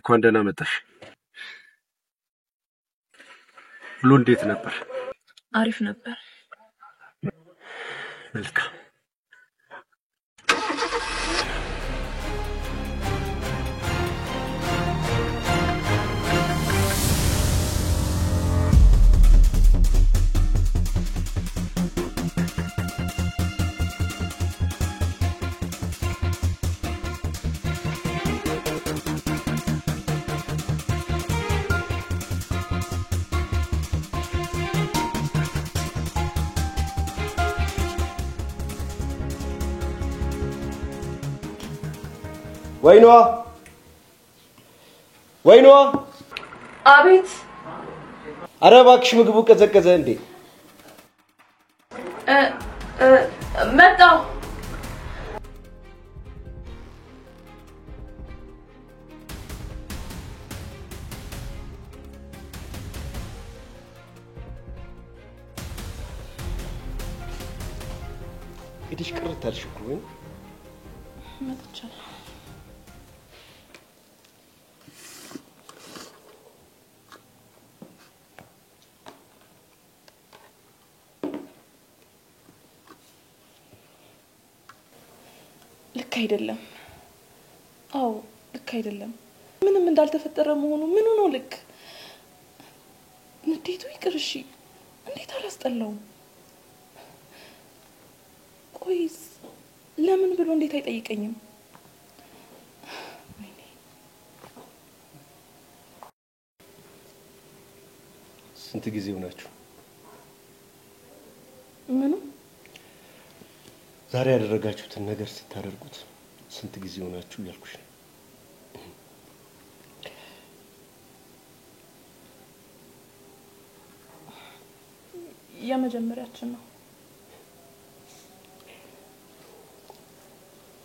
እንኳን ደህና መጣሽ። ሁሉ እንዴት ነበር? አሪፍ ነበር። መልካም። ወይኗ አቤት። ኧረ እባክሽ ምግቡ ቀዘቀዘ እንዴ? መጣሁ። እዲሽ ቅርታልሽ እኮ ወይ መጥቻለሁ። ልክ አይደለም። አዎ ልክ አይደለም። ምንም እንዳልተፈጠረ መሆኑ ምን ነው ልክ? እንዴት ይቅርሺ? እንዴት አላስጠላውም? ቆይስ ለምን ብሎ እንዴት አይጠይቀኝም? ስንት ጊዜ ሆናችሁ? ምኑ? ዛሬ ያደረጋችሁትን ነገር ስታደርጉት ስንት ጊዜ ሆናችሁ ያልኩሽ ነው። የመጀመሪያችን ነው።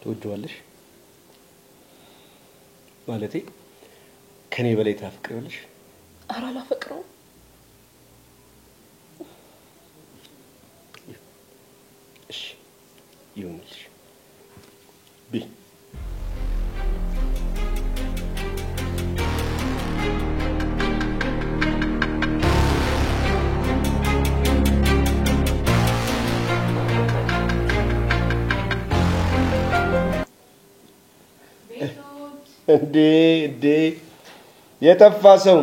ትወጂዋለሽ? ማለቴ ከኔ በላይ ታፍቅሪዋለሽ? ኧረ አላፈቅረውም። እሺ ይሁንልሽ። ቢ እንዴ የጠፋ ሰው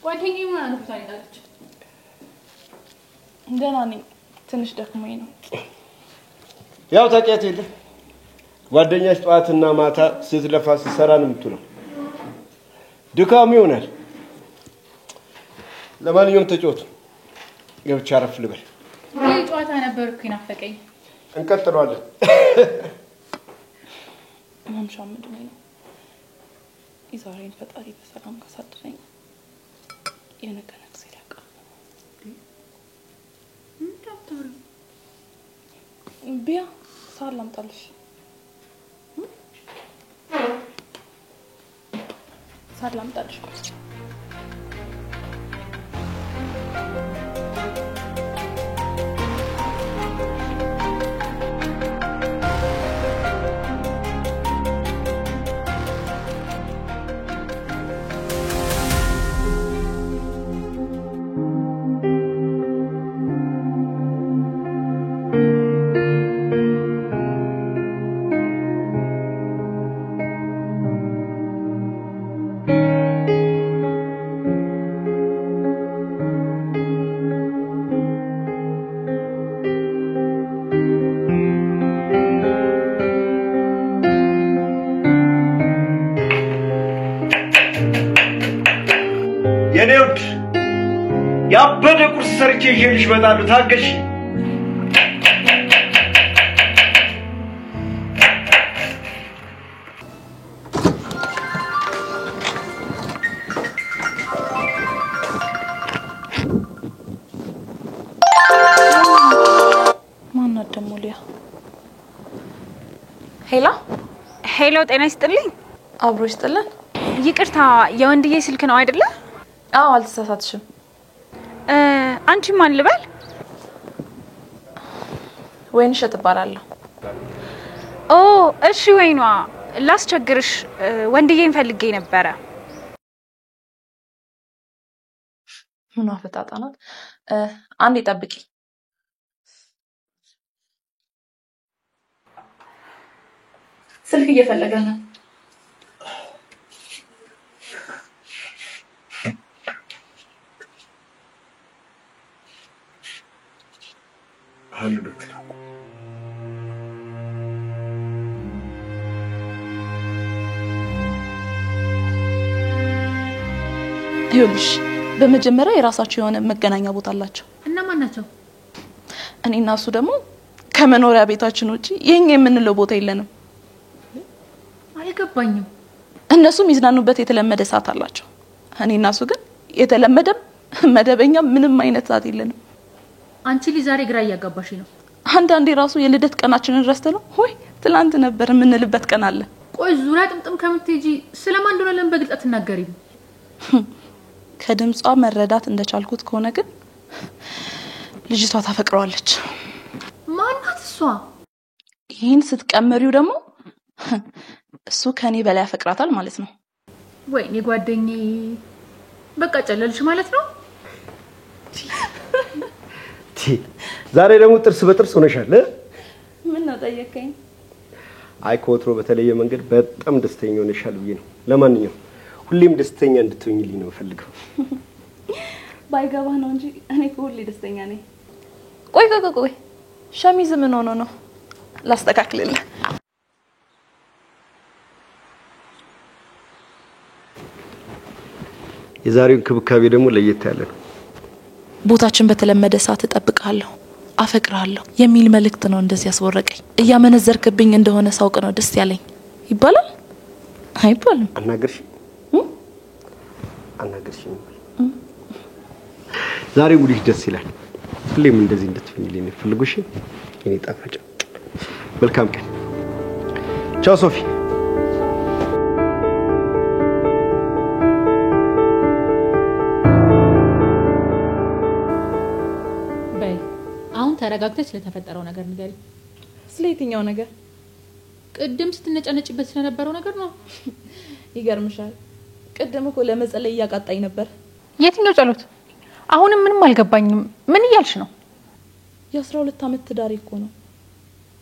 ጓደኛዬ ምን አልኩታለች? ደህና ነኝ። ትንሽ ደክሞኝ ነው። ያው ታውቂያት የለ ጓደኛሽ ጠዋትና ማታ ስትለፋ ስትሰራ ነው የምትውለው። ድካሙ ይሆናል። ለማንኛውም ተጫወቱ። ገብቻ አረፍ ልበል። ይሄ ጨዋታ ነበር እኮ ይናፈቀኝ። እንቀጥለዋለን። ማምሻው ምንድን ነው? የዛሬን ፈጣሪ በሰላም ካሳደረኝ የነገ ነፍሴ ያውቃል። ዶክተር ቢያ ሳር ላምጣልሽ። ሳር ላምጣልሽ። የኔውድ ያበደ ቁርስ ሰርቼ ይዤልሽ እመጣለሁ። ታገሽ። ማናት ደሞ ሊያ? ሄሎ ጤና ይስጥልኝ። አብሮ ይስጥልን። ይቅርታ የወንድዬ ስልክ ነው አይደለ? አዎ አልተሳሳትሽም። አንቺ ማን ልበል? ወይንሸት እባላለሁ። እሺ ወይኗ ላስቸግርሽ ወንድዬን ፈልጌ ነበረ ምን አፈጣጣናት አንዴ ጠብቂ ስልክ እየፈለገ ነው ሀሎ ዶክተር ይኸውልሽ በመጀመሪያ የራሳቸው የሆነ መገናኛ ቦታ አላቸው እና ማን ናቸው እኔና እሱ ደግሞ ከመኖሪያ ቤታችን ውጪ የኛ የምንለው ቦታ የለንም አልገባኝም እነሱ ሚዝናኑበት የተለመደ ሰዓት አላቸው እኔና እሱ ግን የተለመደ መደበኛ ምንም አይነት ሰዓት የለንም አንቺ ዛሬ ግራ ያጋባሽ ነው አንዳንዴ ራሱ የልደት ቀናችንን ረስተለው ሆይ ትላንት ነበር የምንልበት ቀን አለ ቆይ ዙሪያ ጥምጥም ከምትጂ ስለማን እንደሆነ ለምን በግልጽ አትናገሪም ከድምጿ መረዳት እንደቻልኩት ከሆነ ግን ልጅቷ ታፈቅረዋለች ማናት እሷ ይሄን ስትቀመሪው ደግሞ እሱ ከኔ በላይ ያፈቅራታል ማለት ነው ወይኔ ጓደኛዬ በቃ ጨለልሽ ማለት ነው ዛሬ ደግሞ ጥርስ በጥርስ ሆነሻል ምን ነው ጠየቀኝ አይ ኮትሮ በተለየ መንገድ በጣም ደስተኛ ሆነሻል ብዬ ነው ለማንኛውም ሁሌም ደስተኛ እንድትሆኝልኝ ነው ፈልገው ባይገባ ነው እንጂ እኔ ሁሌ ደስተኛ ነኝ ቆይ ሸሚዝ ምን ሆኖ ነው ላስተካክልልህ የዛሬው ክብካቤ ደግሞ ለየት ያለ ነው ቦታችን በተለመደ ሰዓት ተጠብቃለሁ አፈቅራለሁ የሚል መልእክት ነው እንደዚህ ያስወረቀኝ እያመነዘርክብኝ እንደሆነ ሳውቅ ነው ደስ ያለኝ ይባላል አይባልም አናገርሽ ዛሬ ሙሉሽ ደስ ይላል ሁሌም እንደዚህ እንድትሆኝልኝ ነው ፈልጉሽ እኔ ጣፋጭ መልካም ቀን ቻው ሶፊ ተረጋግተሽ ስለተፈጠረው ነገር ንገሪ ስለየትኛው ነገር ቅድም ስትነጫነጭበት ስለነበረው ነገር ነው ይገርምሻል ቅድም እኮ ለመጸለይ ያቃጣኝ ነበር የትኛው ጸሎት አሁንም ምንም አልገባኝም ምን ይያልሽ ነው የ12 አመት ትዳር እኮ ነው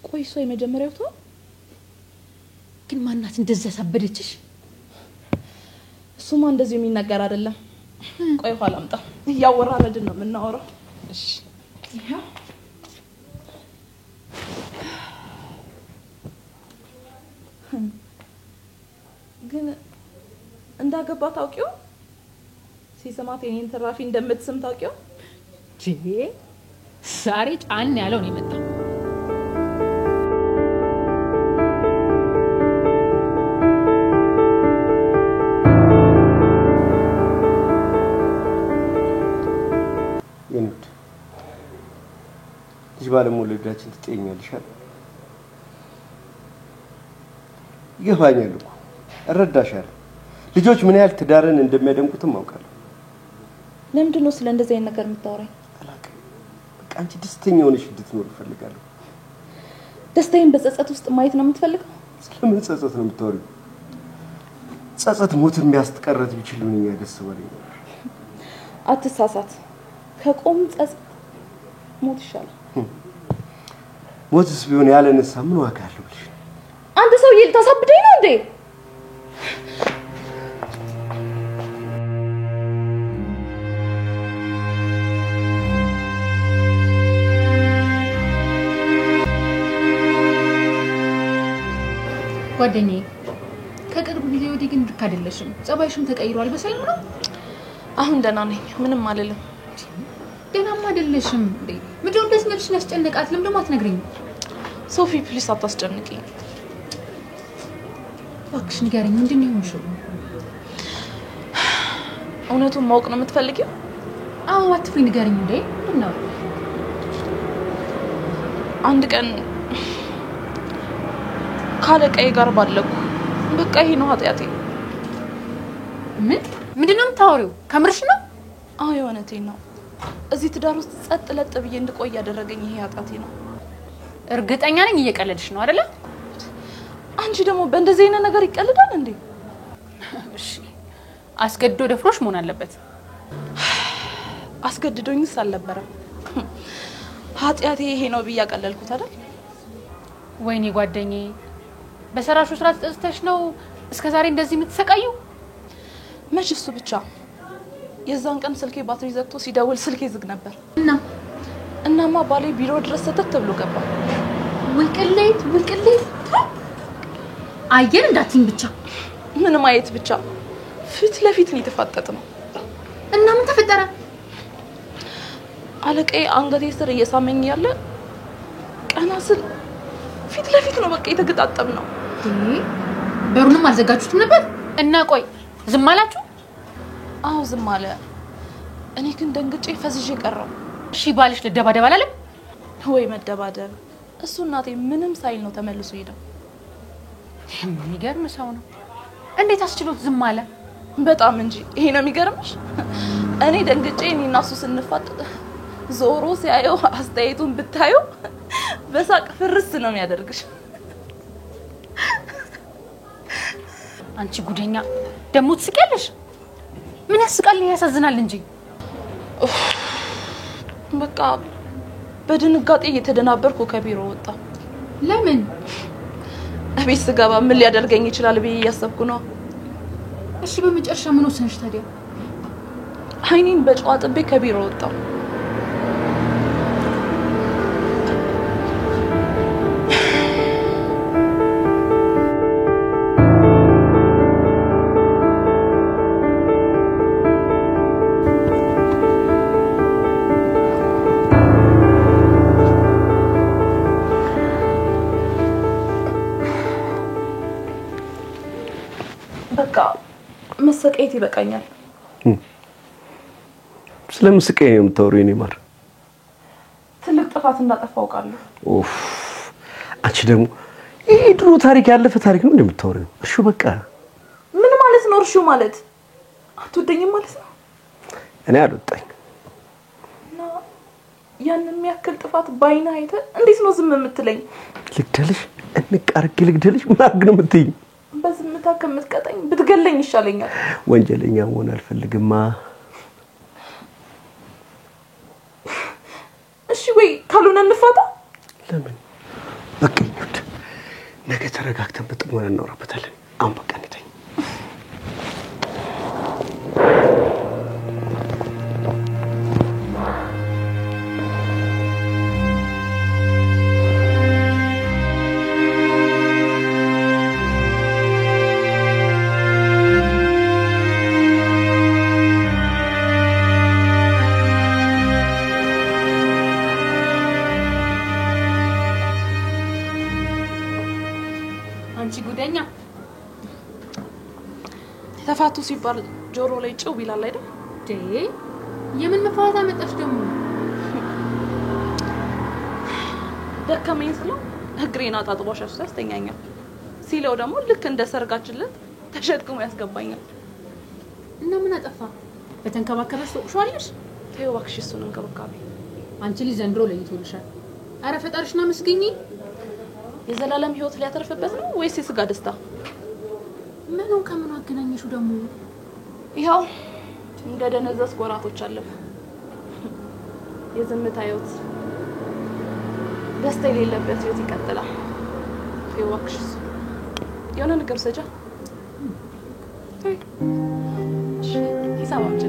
ቆይ እሷ የመጀመሪያው ተው ግን ማናት እንደዛ ሳበደችሽ እሱማ እንደዚህ የሚነገር አይደለም ቆይ ኋላ አምጣ ያወራረድን ነው የምናወራው እሺ ይሄው ግን እንዳገባ ታውቂው ሲሰማት የኔን ተራፊ እንደምትስም ታውቂው ዛሬ ጫን ያለው ነው የመጣው እንት ባለሙሉዳችን ትጤኛለሻል ይገባኛል እኮ እረዳሻለሁ ልጆች ምን ያህል ትዳርን እንደሚያደምቁትም አውቃለሁ ለምንድን ነው ስለ እንደዚህ አይነት ነገር የምታወራኝ አላውቅም በቃ አንቺ ደስተኛ ሆነሽ እንድትኖር እፈልጋለሁ ደስታዬን በጸጸት ውስጥ ማየት ነው የምትፈልገው ስለምን ጸጸት ነው የምታወሪው ጸጸት ሞት የሚያስቀረት ቢችል ምንኛ ደስ ባለኝ አትሳሳት ከቆም ጸጸት ሞት ይሻላል ሞትስ ቢሆን ያለነሳ ምን ዋጋ አለው ልጅ አንተ ሰው ይልታሳብደኝ ነው እንዴ ጓደኛዬ ከቅርብ ጊዜ ወዲህ ግን ልክ አይደለሽም ጸባይሽም ተቀይሯል በሰላም ነው አሁን ደህና ነኝ ምንም አልልም ደህናማ አይደለሽም እንዴ ምንድነው እንደዚህ ነፍስሽን ያስጨነቃት ለምን ደግሞ አትነግሪኝ ሶፊ ፕሊስ አታስጨንቂኝ እባክሽ ንገሪኝ ምንድነው የሆንሽው እውነቱን ማወቅ ነው የምትፈልጊው አዎ አትፍሪ ንገሪኝ እንዴ ምንድነው አንድ ቀን ካለቀይ ጋር ባለኩ በቃ ይሄ ነው ኃጢያቴ ምንድነው የምታወሪው ከምርሽ ነው አዎ የሆነቴን ነው እዚህ ትዳር ውስጥ ጸጥ ለጥ ብዬ እንድቆይ ያደረገኝ ይሄ ኃጢያቴ ነው እርግጠኛ ነኝ እየቀለድሽ ነው አይደለ አንቺ ደግሞ በእንደዚህ አይነት ነገር ይቀልዳል እንዴ? እሺ አስገድዶ ደፍሮሽ መሆን አለበት። አስገድዶኝስ አልነበረም። ኃጢያቴ ይሄ ነው ብዬ አቀለልኩት አይደል? ወይኔ ጓደኛዬ በሰራሹ ስራ ተጠስተሽ ነው እስከዛሬ እንደዚህ የምትሰቃዩ? መች እሱ ብቻ የዛን ቀን ስልኬ ባትሪ ዘግቶ ሲደውል ስልኬ ዝግ ነበር እናማ ባሌ ቢሮ ድረስ ተተት ብሎ ገባ። ውልቅሌት አየር እንዳትኝ ብቻ። ምን ማየት ብቻ ፊት ለፊት ነው የተፋጠጥነው። እና ምን ተፈጠረ? አለቃዬ አንገቴ ስር እየሳመኝ ያለ ቀና ስል ፊት ለፊት ነው በቃ የተገጣጠምነው። በሩንም አልዘጋጁትም ነበር? እና ቆይ ዝም አላችሁ? አዎ ዝም አለ። እኔ ግን ደንግጬ ፈዝዤ ቀረው። እሺ ባልሽ ልደባደብ አላለም ወይ? መደባደብ እሱ እናቴ ምንም ሳይል ነው ተመልሶ ሄደው። የሚገርም ሰው ነው። እንዴት አስችሎት ዝም አለ? በጣም እንጂ። ይሄ ነው የሚገርምሽ። እኔ ደንግጬ እኔና እሱ ስንፋጠጥ ዞሮ ሲያየው አስተያየቱን ብታዩ በሳቅ ፍርስ ነው የሚያደርግሽ። አንቺ ጉደኛ ደሞ ትስቂያለሽ። ምን ያስቃል? ያሳዝናል እንጂ። በቃ በድንጋጤ እየተደናበርኩ ከቢሮ ወጣ። ለምን? እቤት ስገባ ምን ሊያደርገኝ ይችላል ብዬ እያሰብኩ ነው። እሺ በመጨረሻ ምን ወሰንሽ ታዲያ? አይኔን በጨዋ ጥቤ ከቢሮ ወጣ። በቃ መሰቀየት ይበቃኛል። ስለምስቀኝ ነው የምታወሪው? እኔ ማር ትልቅ ጥፋት እንዳጠፋው ቃለሁ። ኡፍ አንቺ ደግሞ ይሄ ድሮ ታሪክ ያለፈ ታሪክ ነው እንደምታወሪው። እሺ በቃ ምን ማለት ነው? እርሹ ማለት አትወደኝም ማለት ነው? እኔ አልወጣኝ እና ያንን የሚያክል ጥፋት ባይና አይተ እንዴት ነው ዝም የምትለኝ? ልግደልሽ? እንቃርግ ልግደልሽ? ምን አድርግ ነው የምትይኝ? በዝምታ ከምትቀጠኝ ብትገለኝ ይሻለኛል። ወንጀለኛ መሆን አልፈልግማ። እሺ ወይ ካልሆነ እንፋታ። ለምን? በቃ ይሁን። ነገ ተረጋግተን በጥሞና እናወራበታለን። አሁን በቃ እንተኝ። አንቺ ጉደኛ ተፋቱ ሲባል ጆሮ ላይ ጭው ይላል አይደል? የምን መፋታ መጣሽ ደግሞ? ደከመኝ ስለው እግሬን አጣጥቦ ሸሽቶ ያስተኛኛል። ሲለው ደግሞ ልክ እንደ ሰርጋችለት ተሸክሞ ያስገባኛል። እና ምን አጠፋ? በተንከባከበሽ ተቆሻለሽ? ተይው እባክሽ እሱን እንከባከቢ። አንቺ ልጅ ዘንድሮ ለይቶልሻል። አረ ፈጣሪሽና መስገኝ። የዘላለም ህይወት ሊያተርፍበት ነው ወይስ የስጋ ደስታ? ምኑ ከምን አገናኘሽው ደግሞ? ይሄው እንደ ደነዘስ ወራቶች አለፉ። የዝምታ ህይወት ደስታ የሌለበት ህይወት ይቀጥላል። ተይው እባክሽ የሆነ ነገር ሰጃ ሂሳብ አምጪ።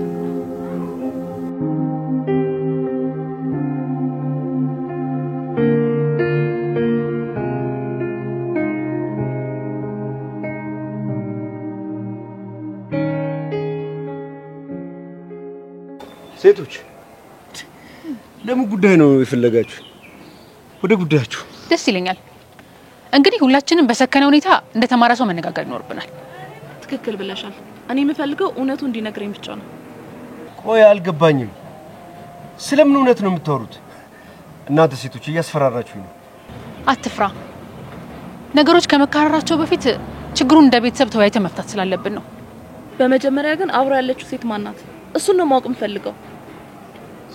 ሴቶች ለምን ጉዳይ ነው የፈለጋችሁ? ወደ ጉዳያችሁ። ደስ ይለኛል። እንግዲህ ሁላችንም በሰከነ ሁኔታ እንደ ተማራ ሰው መነጋገር ይኖርብናል። ትክክል ብለሻል። እኔ የምፈልገው እውነቱ እንዲነግረኝ ብቻ ነው። ቆይ አልገባኝም። ስለምን እውነት ነው የምታወሩት? እናንተ ሴቶች እያስፈራራችሁ ነው። አትፍራ። ነገሮች ከመካረራቸው በፊት ችግሩን እንደ ቤተሰብ ተወያይተን መፍታት ስላለብን ነው። በመጀመሪያ ግን አብራ ያለችው ሴት ማናት? እሱን ነው ማወቅ የምፈልገው።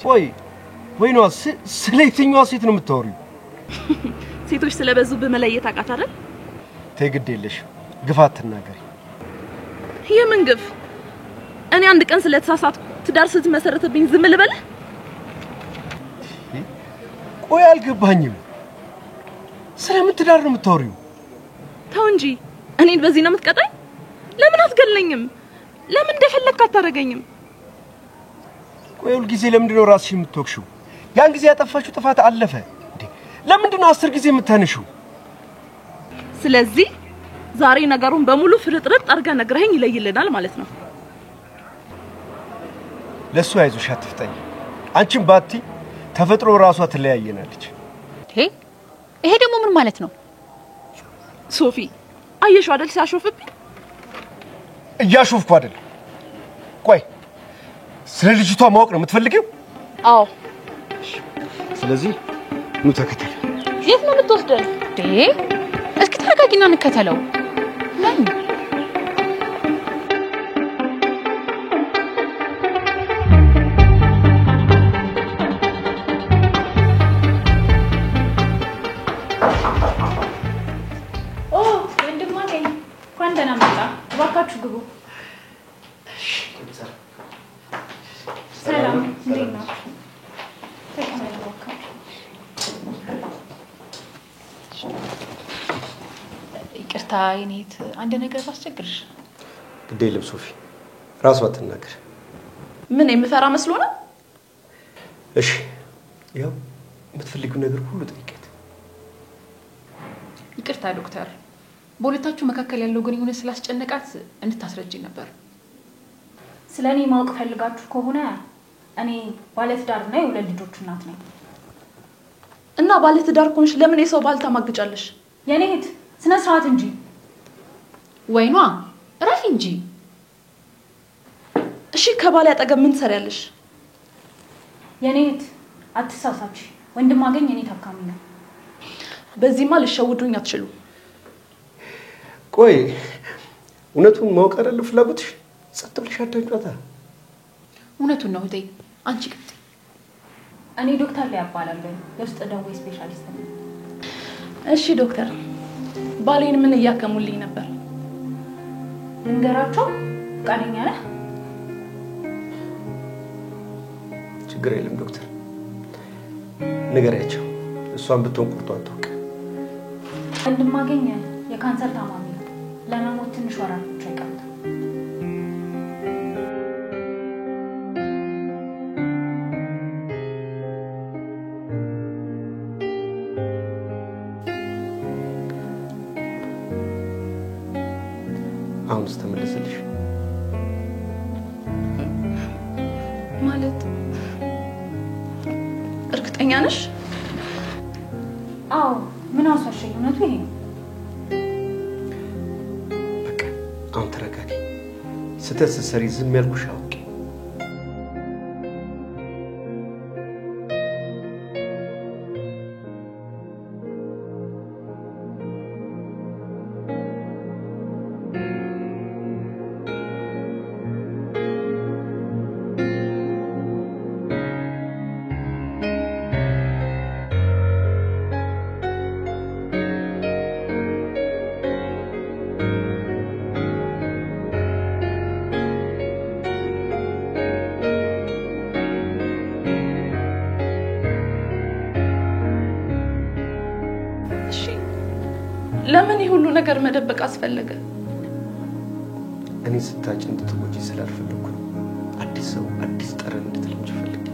ቆይ ወይኗ ስለ የትኛዋ ሴት ነው የምታወሪው? ሴቶች ስለበዙ በመለየት አቃት አይደል? ተግድ የለሽ ግፋት ተናገሪ የምን ግፍ እኔ አንድ ቀን ስለተሳሳትኩ ትዳር ስትመሰረተብኝ ዝም ልበል ቆይ አልገባኝም ስለምን ትዳር ነው የምታወሪው ተው እንጂ እኔን በዚህ ነው የምትቀጣኝ ለምን አትገለኝም ለምን እንደፈለክ አታረገኝም ቆይ ሁሉ ጊዜ ለምንድን ነው ራስሽ የምትወክሽው ያን ጊዜ ያጠፋሽው ጥፋት አለፈ እንዴ ለምንድን ነው 10 ጊዜ የምታነሺው ስለዚህ ዛሬ ነገሩን በሙሉ ፍርጥርጥ አርጋ ነግረኸኝ ይለይልናል ማለት ነው ለሱ አይዞሽ አትፍጠኝ አንቺም ባቲ ተፈጥሮ ራሷ ትለያየናለች ይሄ ደግሞ ምን ማለት ነው ሶፊ አየሽው አይደል ሲያሾፍብኝ እያሾፍኩ አይደል ቆይ ስለ ልጅቷ ማወቅ ነው የምትፈልጊው አዎ ስለዚህ ኑ ተከተል የት ነው የምትወስደን እስኪ ተረጋጊና እንከተለው ነኝ እባካችሁ ግቡ ሰላም እንዴት ነው ይቅርታ የኔት አንድ ነገር ባስቸግርሽ ግዴለም ሶፊ ራሷ ተናገር ምን የምፈራ መስሎ ነው እሺ ያው የምትፈልጊው ነገር ሁሉ ጠይቀት ይቅርታ ዶክተር በሁለታችሁ መካከል ያለው ግንኙነት ስላስጨነቃት እንድታስረጅኝ ነበር ስለኔ ማወቅ ፈልጋችሁ ከሆነ እኔ ባለትዳርና የሁለት ልጆች እናት ነኝ እና ባለትዳር ኮንሽ ለምን የሰው ባል ታማግጫለሽ የኔ እህት ስነ ስርዓት እንጂ ወይኗ ረፊ እንጂ እሺ ከባል ያጠገብ ምን ትሰሪያለሽ የኔ እህት አትሳሳች ወንድም አገኝ እኔ ታካሚ ነው በዚህማ ልሸውዱኝ አትችሉ ቆይ እውነቱን ማወቅ አይደል ፍላጎትሽ ጸጥ ብለሽ አዳምጫታ እውነቱን ነው እህቴ አንቺ ቅጥ እኔ ዶክተር ላይ አባላለሁ የውስጥ ደዌ ስፔሻሊስት ነኝ እሺ ዶክተር ባሌን ምን እያከሙልኝ ነበር ልንገራቸው ፈቃደኛ ነህ ችግር የለም ዶክተር ንገሪያቸው እሷን ብትሆን ቁርጧ አትወቅ ወንድም አገኝ የካንሰር ታማሚ ነው ለመሞት ትንሽ ወራት ብቻ ይቀራል አሁንስ ተመለሰልሽ ማለት እርግጠኛ ነሽ አዎ ምን አሳሸኝ እውነቱ ይሄ ነው በቃ አሁን ተረጋጊ ስተት ስትሰሪ ዝም ያልኩሽ አውቄ ለምን ይሁሉ ነገር መደበቅ አስፈለገ እኔ ስታጭ እንድትሞጂ ስላልፈለኩ ነው አዲስ ሰው አዲስ ጠረን እንድትለምጂ ፈልጌ